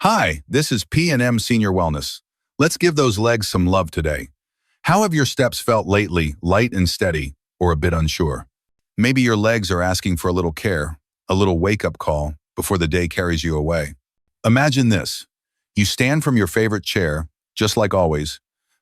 Hi, this is P&M Senior Wellness. Let's give those legs some love today. How have your steps felt lately, light and steady, or a bit unsure? Maybe your legs are asking for a little care, a little wake-up call before the day carries you away. Imagine this. You stand from your favorite chair, just like always,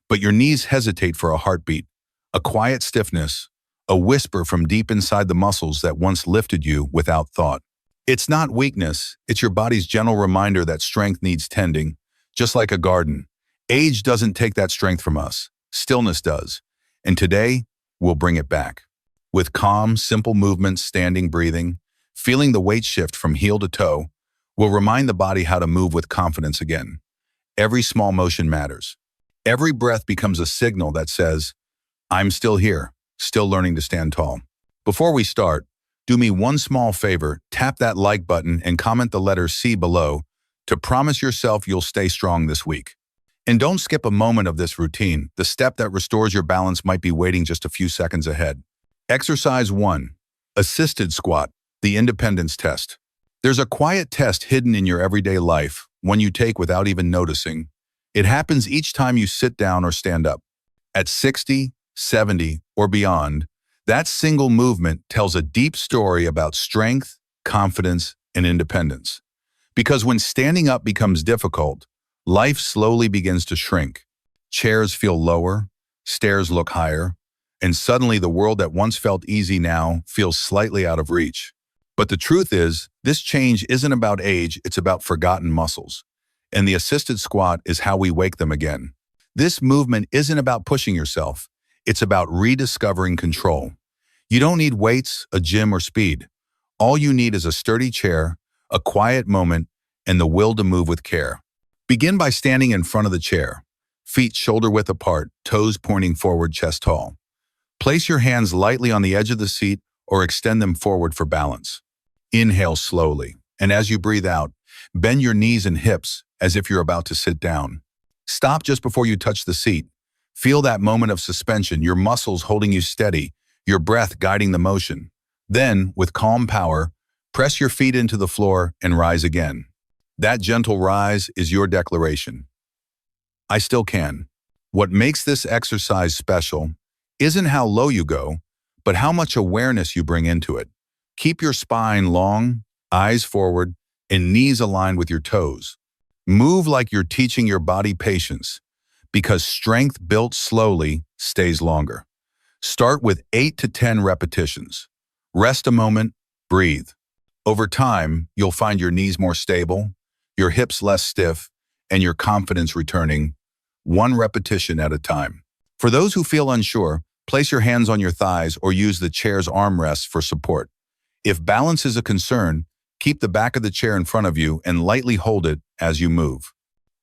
but your knees hesitate for a heartbeat, a quiet stiffness, a whisper from deep inside the muscles that once lifted you without thought. It's not weakness, it's your body's gentle reminder that strength needs tending, just like a garden. Age doesn't take that strength from us, stillness does. And today, we'll bring it back. With calm, simple movements, standing, breathing, feeling the weight shift from heel to toe, we'll remind the body how to move with confidence again. Every small motion matters. Every breath becomes a signal that says, I'm still here, still learning to stand tall. Before we start, do me one small favor, tap that like button and comment the letter C below to promise yourself you'll stay strong this week. And don't skip a moment of this routine. The step that restores your balance might be waiting just a few seconds ahead. Exercise 1. Assisted squat, the independence test. There's a quiet test hidden in your everyday life, one you take without even noticing. It happens each time you sit down or stand up. At 60, 70, or beyond, that single movement tells a deep story about strength, confidence, and independence. Because when standing up becomes difficult, life slowly begins to shrink. Chairs feel lower, stairs look higher, and suddenly the world that once felt easy now feels slightly out of reach. But the truth is, this change isn't about age, it's about forgotten muscles. And the assisted squat is how we wake them again. This movement isn't about pushing yourself, it's about rediscovering control. You don't need weights, a gym, or speed. All you need is a sturdy chair, a quiet moment, and the will to move with care. Begin by standing in front of the chair, feet shoulder-width apart, toes pointing forward, chest tall. Place your hands lightly on the edge of the seat or extend them forward for balance. Inhale slowly, and as you breathe out, bend your knees and hips as if you're about to sit down. Stop just before you touch the seat. Feel that moment of suspension, your muscles holding you steady, your breath guiding the motion. Then, with calm power, press your feet into the floor and rise again. That gentle rise is your declaration. I still can. What makes this exercise special isn't how low you go, but how much awareness you bring into it. Keep your spine long, eyes forward, and knees aligned with your toes. Move like you're teaching your body patience, because strength built slowly stays longer. Start with 8 to 10 repetitions. Rest a moment, breathe. Over time, you'll find your knees more stable, your hips less stiff, and your confidence returning, one repetition at a time. For those who feel unsure, place your hands on your thighs or use the chair's armrests for support. If balance is a concern, keep the back of the chair in front of you and lightly hold it as you move.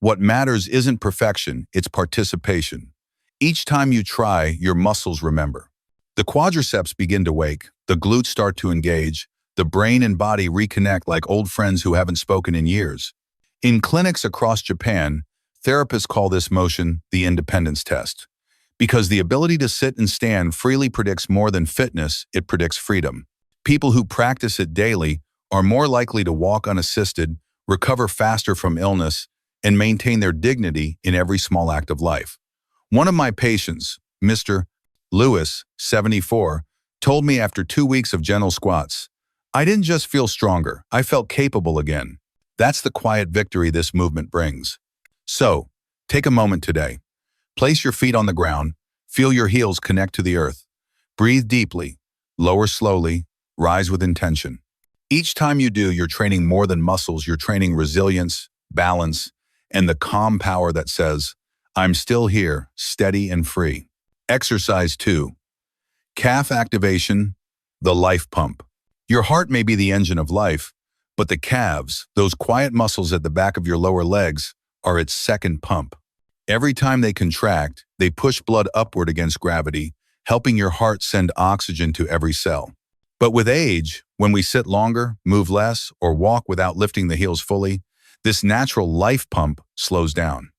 What matters isn't perfection, it's participation. Each time you try, your muscles remember. The quadriceps begin to wake, the glutes start to engage, the brain and body reconnect like old friends who haven't spoken in years. In clinics across Japan, therapists call this motion the independence test. Because the ability to sit and stand freely predicts more than fitness, it predicts freedom. People who practice it daily are more likely to walk unassisted, recover faster from illness, and maintain their dignity in every small act of life. One of my patients, Mr. Lewis, 74, told me after 2 weeks of gentle squats, I didn't just feel stronger, I felt capable again. That's the quiet victory this movement brings. So, take a moment today. Place your feet on the ground, feel your heels connect to the earth. Breathe deeply, lower slowly, rise with intention. Each time you do, you're training more than muscles, you're training resilience, balance, and the calm power that says, I'm still here, steady and free. Exercise 2. Calf activation, the life pump. Your heart may be the engine of life, but the calves, those quiet muscles at the back of your lower legs, are its second pump. Every time they contract, they push blood upward against gravity, helping your heart send oxygen to every cell. But with age, when we sit longer, move less, or walk without lifting the heels fully, this natural life pump slows down.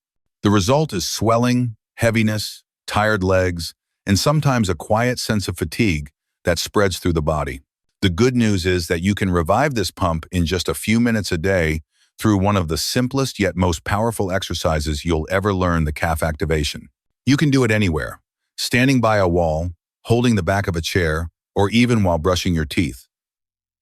The result is swelling, heaviness, tired legs, and sometimes a quiet sense of fatigue that spreads through the body. The good news is that you can revive this pump in just a few minutes a day through one of the simplest yet most powerful exercises you'll ever learn, the calf activation. You can do it anywhere, standing by a wall, holding the back of a chair, or even while brushing your teeth.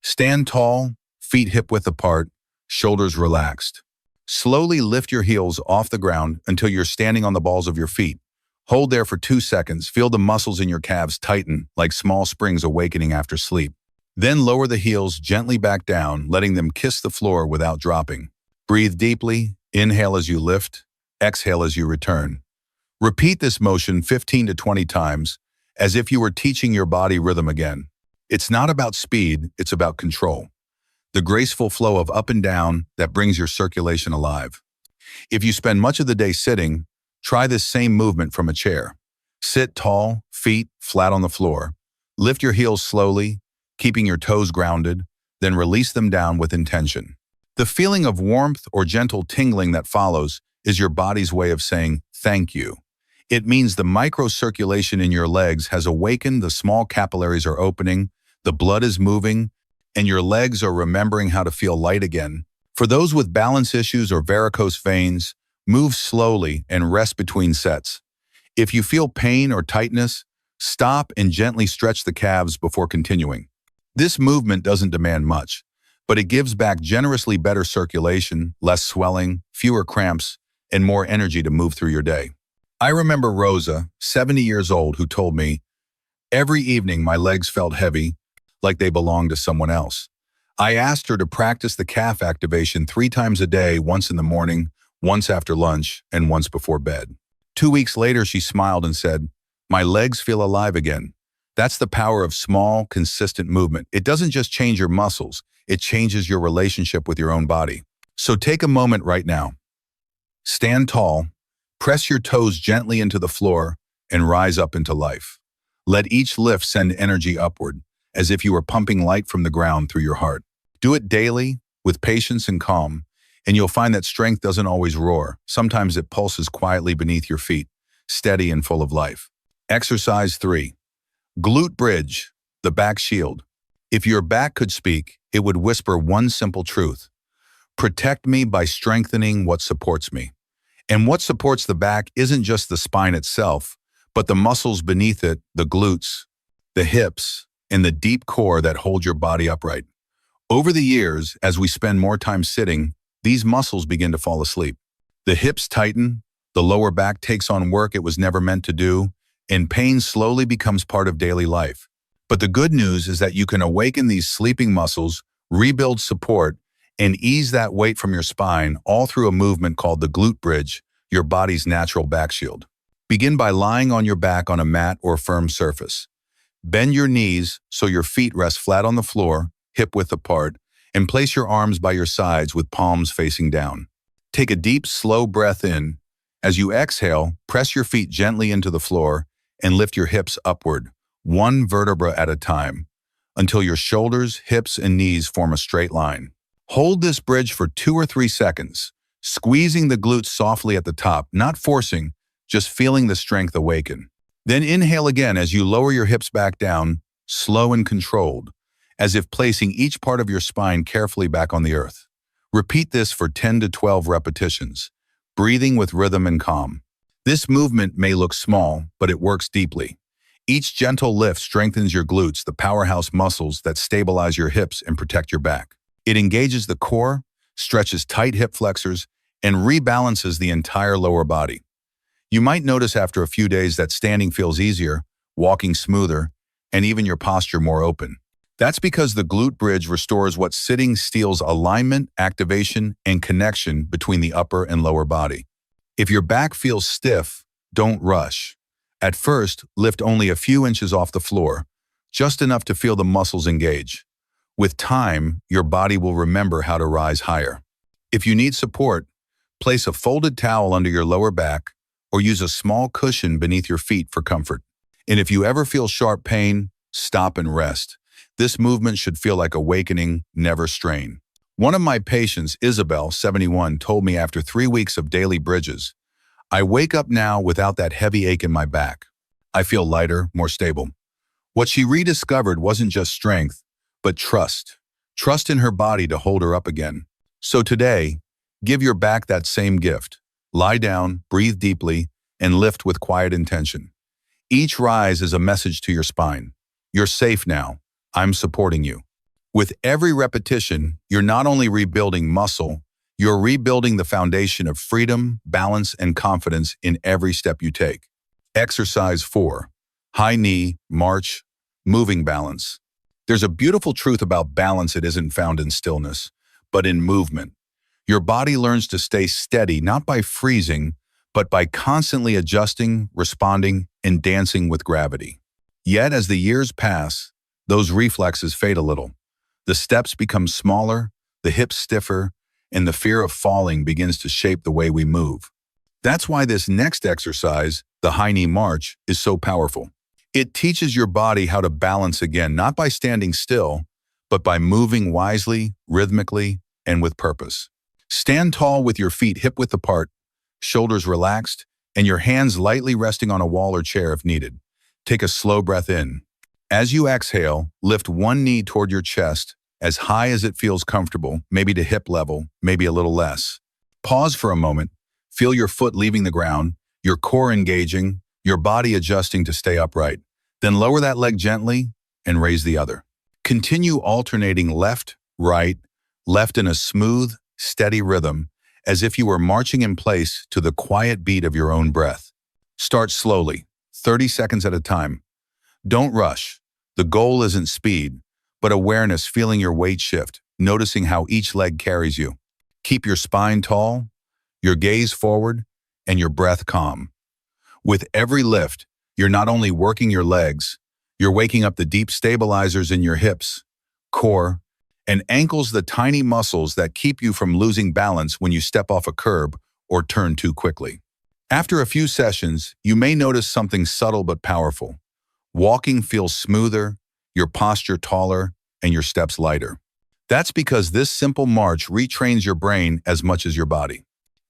Stand tall, feet hip-width apart, shoulders relaxed. Slowly lift your heels off the ground until you're standing on the balls of your feet. Hold there for 2 seconds. Feel the muscles in your calves tighten like small springs awakening after sleep. Then lower the heels gently back down, letting them kiss the floor without dropping. Breathe deeply. Inhale as you lift. Exhale as you return. Repeat this motion 15 to 20 times, as if you were teaching your body rhythm again. It's not about speed, it's about control. The graceful flow of up and down that brings your circulation alive. If you spend much of the day sitting, try this same movement from a chair. Sit tall, feet flat on the floor. Lift your heels slowly, keeping your toes grounded, then release them down with intention. The feeling of warmth or gentle tingling that follows is your body's way of saying thank you. It means the microcirculation in your legs has awakened, the small capillaries are opening, the blood is moving, and your legs are remembering how to feel light again. For those with balance issues or varicose veins, move slowly and rest between sets. If you feel pain or tightness, stop and gently stretch the calves before continuing. This movement doesn't demand much, but it gives back generously better circulation, less swelling, fewer cramps, and more energy to move through your day. I remember Rosa, 70 years old, who told me, "Every evening my legs felt heavy, like they belonged to someone else." I asked her to practice the calf activation 3 times a day, once in the morning, once after lunch, and once before bed. 2 weeks later, she smiled and said, "My legs feel alive again." That's the power of small, consistent movement. It doesn't just change your muscles, it changes your relationship with your own body. So take a moment right now. Stand tall, press your toes gently into the floor, and rise up into life. Let each lift send energy upward, as if you were pumping light from the ground through your heart. Do it daily, with patience and calm, and you'll find that strength doesn't always roar. Sometimes it pulses quietly beneath your feet, steady and full of life. Exercise 3. Glute bridge, the back shield. If your back could speak, it would whisper one simple truth: protect me by strengthening what supports me. And what supports the back isn't just the spine itself, but the muscles beneath it, the glutes, the hips, and the deep core that hold your body upright. Over the years, as we spend more time sitting, these muscles begin to fall asleep. The hips tighten, the lower back takes on work it was never meant to do, and pain slowly becomes part of daily life. But the good news is that you can awaken these sleeping muscles, rebuild support, and ease that weight from your spine, all through a movement called the glute bridge, your body's natural back shield. Begin by lying on your back on a mat or firm surface. Bend your knees so your feet rest flat on the floor, hip-width apart, and place your arms by your sides with palms facing down. Take a deep, slow breath in. As you exhale, press your feet gently into the floor and lift your hips upward, one vertebra at a time, until your shoulders, hips, and knees form a straight line. Hold this bridge for 2 or 3 seconds, squeezing the glutes softly at the top, not forcing, just feeling the strength awaken. Then inhale again as you lower your hips back down, slow and controlled, as if placing each part of your spine carefully back on the earth. Repeat this for 10 to 12 repetitions, breathing with rhythm and calm. This movement may look small, but it works deeply. Each gentle lift strengthens your glutes, the powerhouse muscles that stabilize your hips and protect your back. It engages the core, stretches tight hip flexors, and rebalances the entire lower body. You might notice after a few days that standing feels easier, walking smoother, and even your posture more open. That's because the glute bridge restores what sitting steals: alignment, activation, and connection between the upper and lower body. If your back feels stiff, don't rush. At first, lift only a few inches off the floor, just enough to feel the muscles engage. With time, your body will remember how to rise higher. If you need support, place a folded towel under your lower back or use a small cushion beneath your feet for comfort. And if you ever feel sharp pain, stop and rest. This movement should feel like awakening, never strain. One of my patients, Isabel, 71, told me after 3 weeks of daily bridges, "I wake up now without that heavy ache in my back. I feel lighter, more stable." What she rediscovered wasn't just strength, but trust. Trust in her body to hold her up again. So today, Give your back that same gift. Lie down, breathe deeply, and lift with quiet intention. Each rise is a message to your spine. You're safe now. I'm supporting you. With every repetition, you're not only rebuilding muscle, you're rebuilding the foundation of freedom, balance, and confidence in every step you take. Exercise 4. High knee, march, moving balance. There's a beautiful truth about balance. It isn't found in stillness, but in movement. Your body learns to stay steady not by freezing, but by constantly adjusting, responding, and dancing with gravity. Yet as the years pass, those reflexes fade a little. The steps become smaller, the hips stiffer, and the fear of falling begins to shape the way we move. That's why this next exercise, the high knee march, is so powerful. It teaches your body how to balance again, not by standing still, but by moving wisely, rhythmically, and with purpose. Stand tall with your feet hip-width apart, shoulders relaxed, and your hands lightly resting on a wall or chair if needed. Take a slow breath in. As you exhale, lift one knee toward your chest, as high as it feels comfortable, maybe to hip level, maybe a little less. Pause for a moment. Feel your foot leaving the ground, your core engaging, your body adjusting to stay upright. Then lower that leg gently and raise the other. Continue alternating left, right, left in a smooth, steady rhythm, as if you were marching in place to the quiet beat of your own breath. Start slowly, 30 seconds at a time. Don't rush. The goal isn't speed, but awareness, feeling your weight shift, noticing how each leg carries you. Keep your spine tall, your gaze forward, and your breath calm. With every lift, you're not only working your legs, you're waking up the deep stabilizers in your hips, core, and ankles, the tiny muscles that keep you from losing balance when you step off a curb or turn too quickly. After a few sessions, you may notice something subtle but powerful. Walking feels smoother, your posture taller, and your steps lighter. That's because this simple march retrains your brain as much as your body.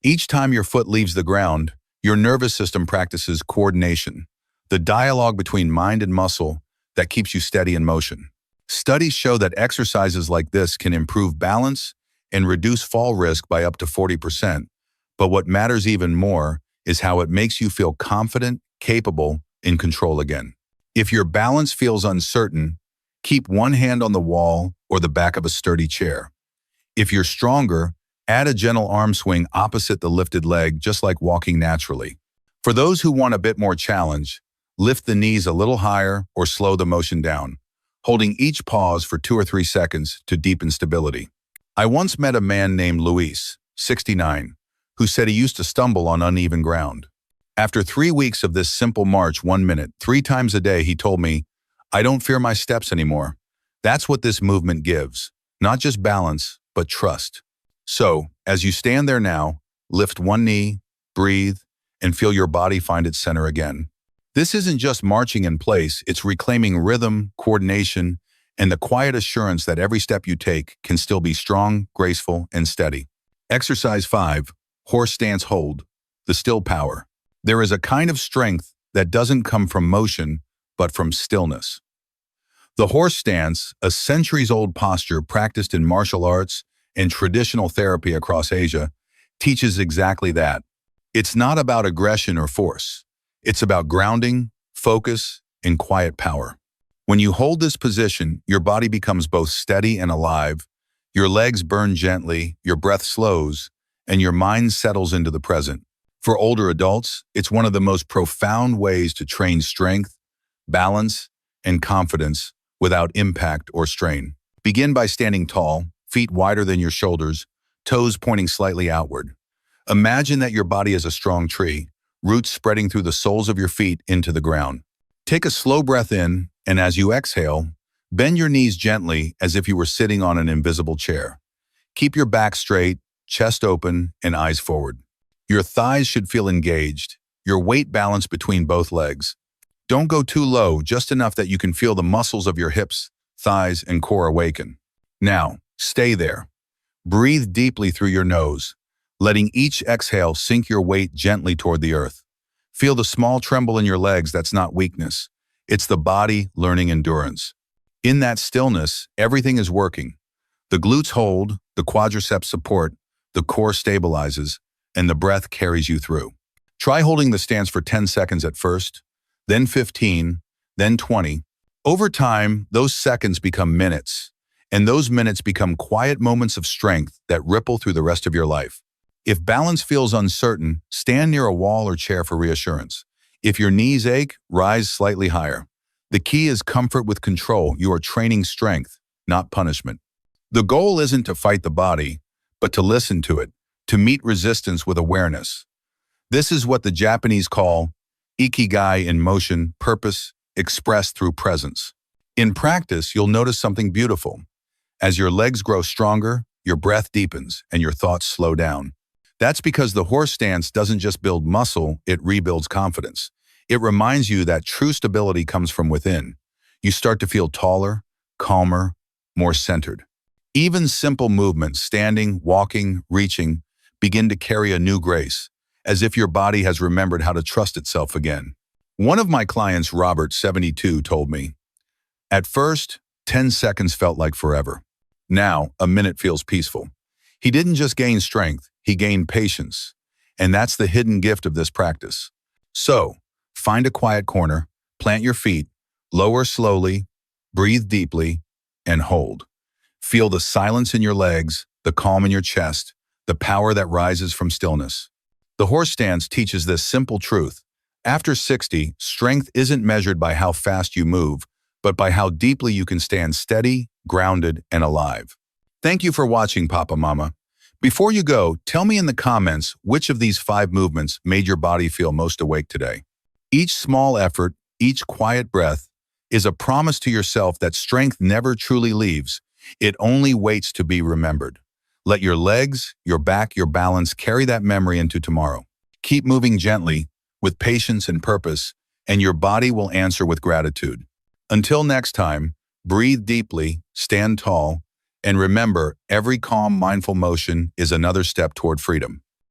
Each time your foot leaves the ground, your nervous system practices coordination, the dialogue between mind and muscle that keeps you steady in motion. Studies show that exercises like this can improve balance and reduce fall risk by up to 40%. But what matters even more is how it makes you feel confident, capable, in control again. If your balance feels uncertain, keep one hand on the wall or the back of a sturdy chair. If you're stronger, add a gentle arm swing opposite the lifted leg, just like walking naturally. For those who want a bit more challenge, lift the knees a little higher or slow the motion down, holding each pause for 2 or 3 seconds to deepen stability. I once met a man named Luis, 69, who said he used to stumble on uneven ground. After 3 weeks of this simple march, 1 minute, 3 times a day, he told me, "I don't fear my steps anymore." That's what this movement gives, not just balance, but trust. So, as you stand there now, lift one knee, breathe, and feel your body find its center again. This isn't just marching in place, it's reclaiming rhythm, coordination, and the quiet assurance that every step you take can still be strong, graceful, and steady. Exercise 5, horse stance hold, the still power. There is a kind of strength that doesn't come from motion, but from stillness. The horse stance, a centuries-old posture practiced in martial arts and traditional therapy across Asia, teaches exactly that. It's not about aggression or force. It's about grounding, focus, and quiet power. When you hold this position, your body becomes both steady and alive, your legs burn gently, your breath slows, and your mind settles into the present. For older adults, it's one of the most profound ways to train strength, balance, and confidence without impact or strain. Begin by standing tall, feet wider than your shoulders, toes pointing slightly outward. Imagine that your body is a strong tree, roots spreading through the soles of your feet into the ground. Take a slow breath in, and as you exhale, bend your knees gently as if you were sitting on an invisible chair. Keep your back straight, chest open, and eyes forward. Your thighs should feel engaged, your weight balanced between both legs. Don't go too low, just enough that you can feel the muscles of your hips, thighs, and core awaken. Now, stay there. Breathe deeply through your nose, letting each exhale sink your weight gently toward the earth. Feel the small tremble in your legs. That's not weakness. It's the body learning endurance. In that stillness, everything is working. The glutes hold, the quadriceps support, the core stabilizes, and the breath carries you through. Try holding the stance for 10 seconds at first, then 15, then 20. Over time, those seconds become minutes, and those minutes become quiet moments of strength that ripple through the rest of your life. If balance feels uncertain, stand near a wall or chair for reassurance. If your knees ache, rise slightly higher. The key is comfort with control. You are training strength, not punishment. The goal isn't to fight the body, but to listen to it, to meet resistance with awareness. This is what the Japanese call ikigai in motion, purpose expressed through presence. In practice, you'll notice something beautiful. As your legs grow stronger, your breath deepens and your thoughts slow down. That's because the horse stance doesn't just build muscle, it rebuilds confidence. It reminds you that true stability comes from within. You start to feel taller, calmer, more centered. Even simple movements, standing, walking, reaching, begin to carry a new grace, as if your body has remembered how to trust itself again. One of my clients, Robert, 72, told me, "At first, 10 seconds felt like forever. Now, a minute feels peaceful." He didn't just gain strength, he gained patience. And that's the hidden gift of this practice. So, find a quiet corner, plant your feet, lower slowly, breathe deeply, and hold. Feel the silence in your legs, the calm in your chest, the power that rises from stillness. The horse stance teaches this simple truth. After 60, strength isn't measured by how fast you move, but by how deeply you can stand steady, grounded, and alive. Thank you for watching, Papa Mama. Before you go, tell me in the comments which of these 5 movements made your body feel most awake today. Each small effort, each quiet breath, is a promise to yourself that strength never truly leaves. It only waits to be remembered. Let your legs, your back, your balance carry that memory into tomorrow. Keep moving gently, with patience and purpose, and your body will answer with gratitude. Until next time, breathe deeply, stand tall, and remember, every calm, mindful motion is another step toward freedom.